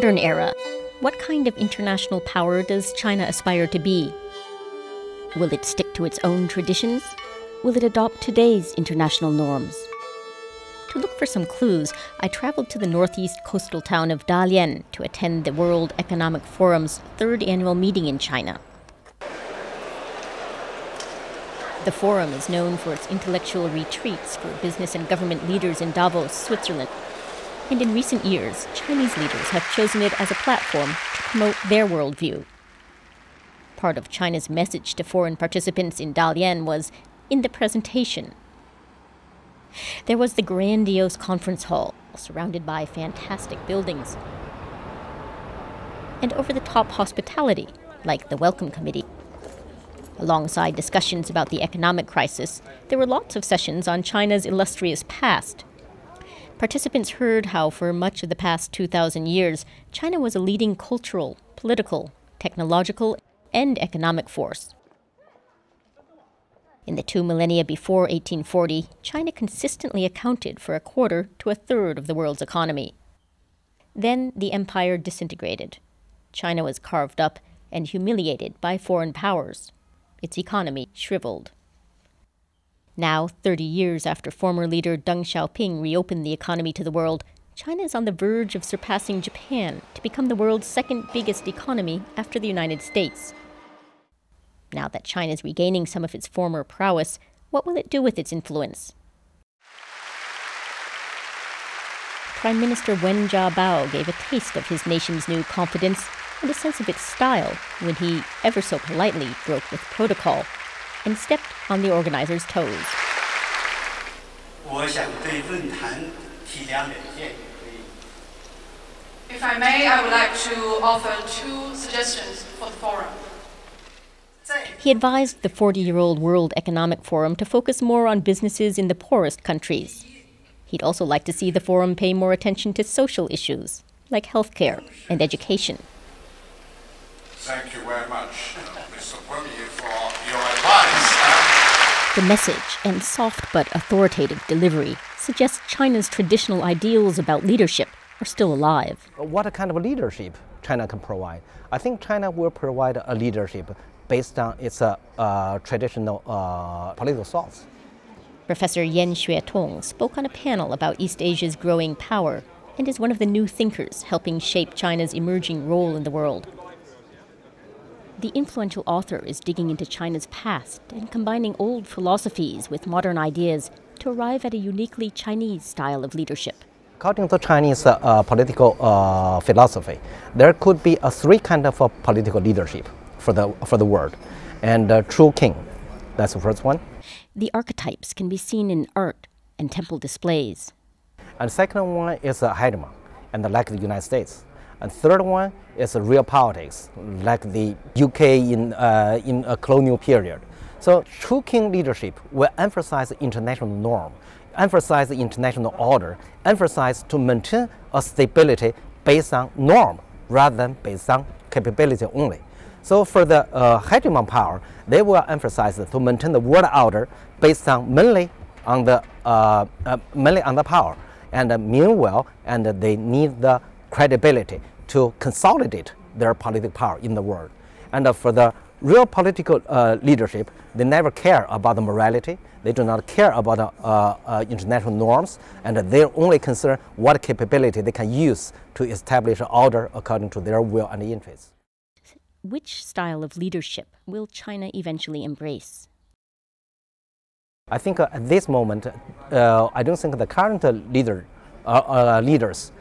modern era, what kind of international power does China aspire to be? Will it stick to its own traditions? Will it adopt today's international norms? To look for some clues, I traveled to the northeast coastal town of Dalian to attend the World Economic Forum's third annual meeting in China. The forum is known for its intellectual retreats for business and government leaders in Davos, Switzerland. And in recent years, Chinese leaders have chosen it as a platform to promote their worldview. Part of China's message to foreign participants in Dalian was in the presentation. There was the grandiose conference hall, surrounded by fantastic buildings, and over-the-top hospitality, like the welcome committee. Alongside discussions about the economic crisis, there were lots of sessions on China's illustrious past. Participants heard how for much of the past 2,000 years, China was a leading cultural, political, technological, and economic force. In the 2 millennia before 1840, China consistently accounted for a quarter to a third of the world's economy. Then the empire disintegrated. China was carved up and humiliated by foreign powers. Its economy shriveled. Now, 30 years after former leader Deng Xiaoping reopened the economy to the world, China is on the verge of surpassing Japan to become the world's second biggest economy after the United States. Now that China is regaining some of its former prowess, what will it do with its influence? Prime Minister Wen Jiabao gave a taste of his nation's new confidence and a sense of its style when he, ever so politely, broke with protocol and stepped on the organizers' toes. If I may, I would like to offer 2 suggestions for the forum. He advised the 40-year-old World Economic Forum to focus more on businesses in the poorest countries. He'd also like to see the forum pay more attention to social issues, like healthcare and education. Thank you very much, Mr. Premier, for your advice. The message and soft but authoritative delivery suggest China's traditional ideals about leadership are still alive. What kind of leadership China can provide? I think China will provide a leadership based on its traditional political thoughts. Professor Yan Xuetong spoke on a panel about East Asia's growing power and is one of the new thinkers helping shape China's emerging role in the world. The influential author is digging into China's past and combining old philosophies with modern ideas to arrive at a uniquely Chinese style of leadership. According to Chinese political philosophy, there could be 3 kinds of political leadership for the world. And true king, that's the first one. The archetypes can be seen in art and temple displays. And the second one is a hegemon, and like the United States. And third one is real politics, like the UK in a colonial period. So true king leadership will emphasize international norm, emphasize the international order, emphasize to maintain a stability based on norm rather than based on capability only. So for the hegemon power, they will emphasize to maintain the world order based on mainly on the power, and meanwhile, and they need the credibility to consolidate their political power in the world. And for the real political leadership, they never care about the morality. They do not care about international norms, and they only consider what capability they can use to establish order according to their will and interests. Which style of leadership will China eventually embrace? I think at this moment, I don't think the current leaders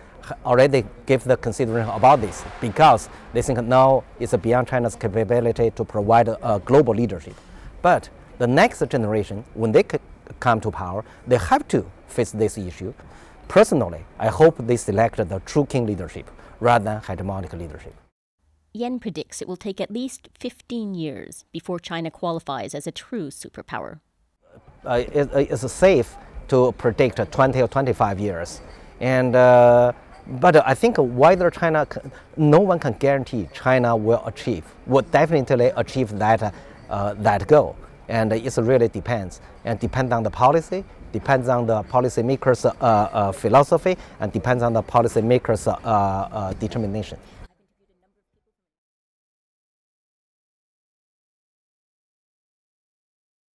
already give the consideration about this, because they think now it's beyond China's capability to provide a global leadership. But the next generation, when they come to power, they have to face this issue. Personally, I hope they select the true king leadership rather than hegemonic leadership. Yen predicts it will take at least 15 years before China qualifies as a true superpower. It's safe to predict 20 or 25 years. But I think whether China, no one can guarantee China will definitely achieve that goal. And it really depends. And depends on the policy, depends on the policymakers' philosophy and depends on the policymakers' determination.